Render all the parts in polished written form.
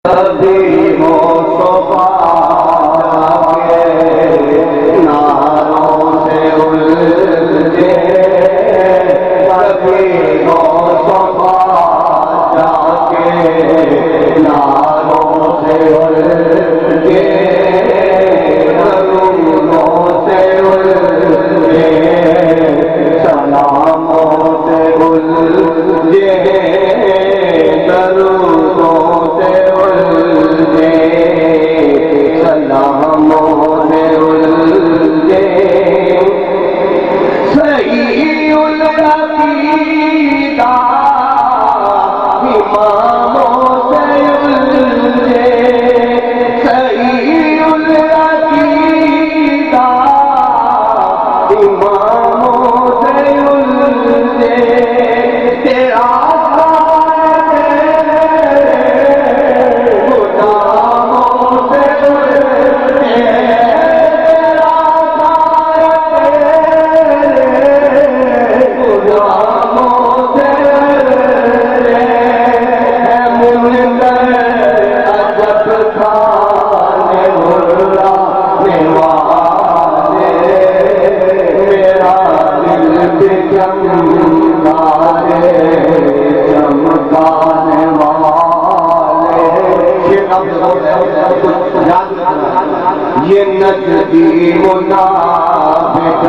کبھی ہو صبح کے ناروں سے الجھے، کبھی ہو صبح جا کے ناروں سے الجھے، درودوں سے الجھے، سلاموں سے الجھے، درودوں سے الجھے، سلاموں سے الجھے، صحیح العقیدہ اماموں سے الجھے، صحیح العقیدہ اماموں سے الجھے، تیرا یہ نجدی منافق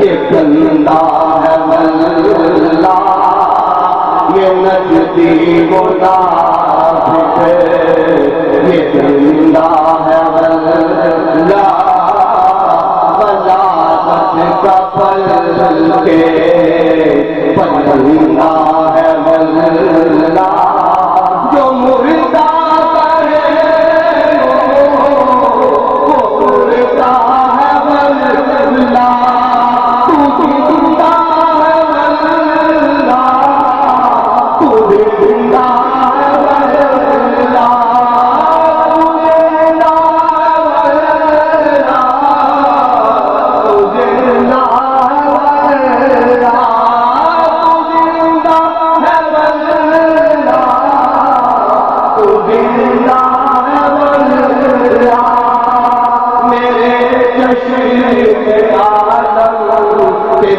یہ گندا ہے واللہ، یہ نجدی منافق یہ گندا ہے واللہ، بلاغت کا پل کے پلندہ ہے واللہ، جو مردہ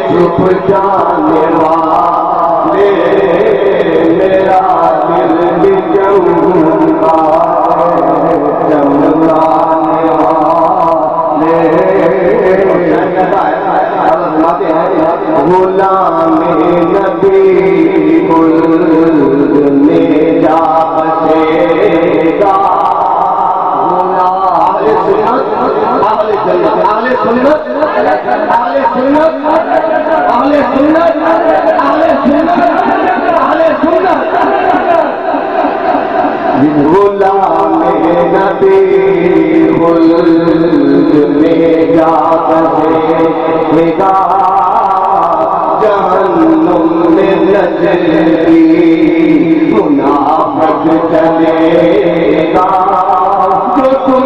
چھپ جانے والے، میرا دل بھی چمکا چمکانے والے، غلام نبی بولنے جا بچے گا، اہل سنت اہل سنت اہل سنت اہل سنت اہل سنت، غلام نبی بولنے جا بچے گا، جہنم میں نجدی منافق چلے گا، جو تم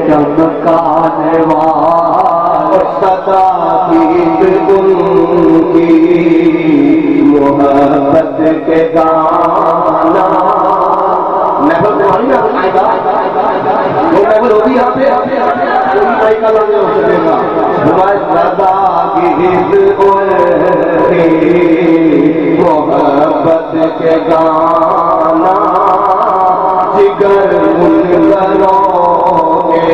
چمکانے والے، صدا گیت ان کی محبت کے گانا، محبت تمہاری نہ آئے گا، وہ محبت ہوتی یہاں پہ کوئی کا لوگ ہو سکے گا، ہمارے صدا گیت ان کی محبت کے گانا، جگر ان گلوں کے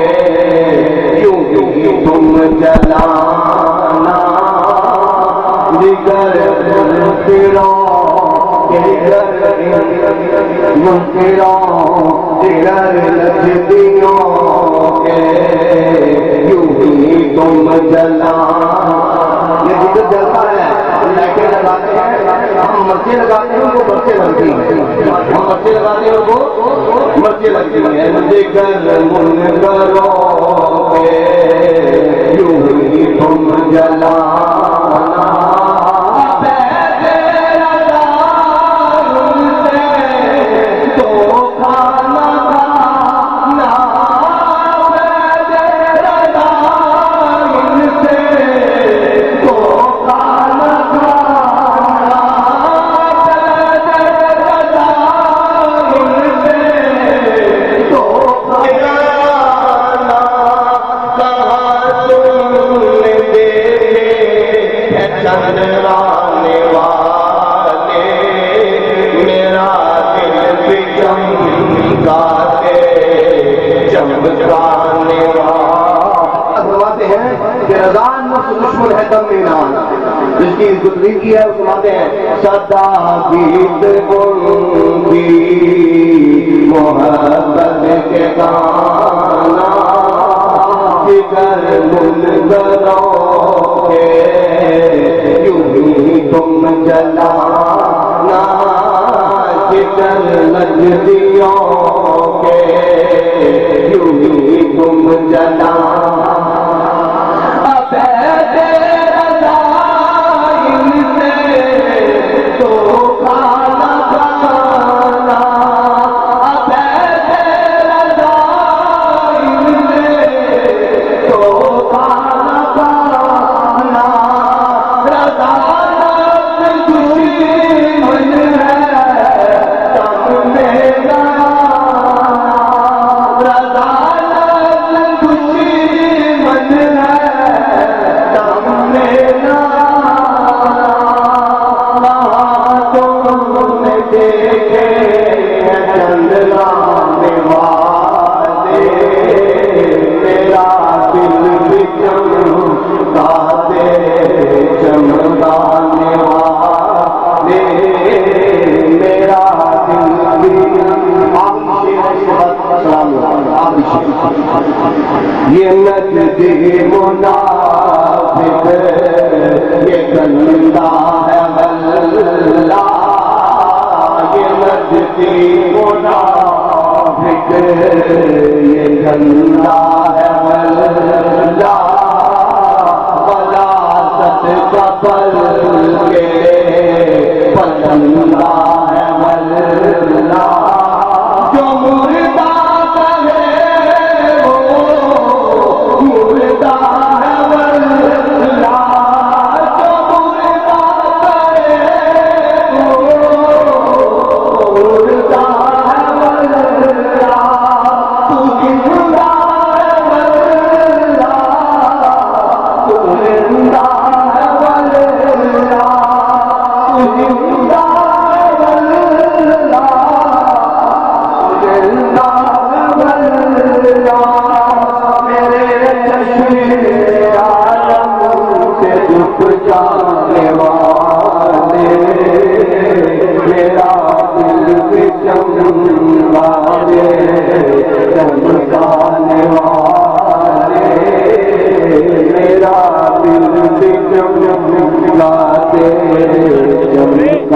یوں ہی تم جلانا دیگر منکروں دیگر لجدیوں کے یوں ہی تم جلانا. یہ جدھر جلتا ہے لائٹیں لگاتے ہیں, ہم مرچیں لگاتے ہیں ان کو مرچیں لگتی ہیں, ہم مرچیں لگاتے ہیں ان کو مرچیں لگتی ہیں. دیگر منکروں کے یوں ہی تم جلانا دشمن ہے تم مینان جس کی گزری کی ہے اس سناتے ہیں سدا گیت گنگی محبت کے گانا جگر منکروں کے یوں ہی تم جلانا جگر لجدیوں کے یوں ہی تم جلانا. یہ نجدی منافق یہ گندہ ہے اللہ, یہ نجدی منافق یہ گندہ ہے اللہ, ولاست کا پل کے پلندہ ہے اللہ, جو مردہ میرا دل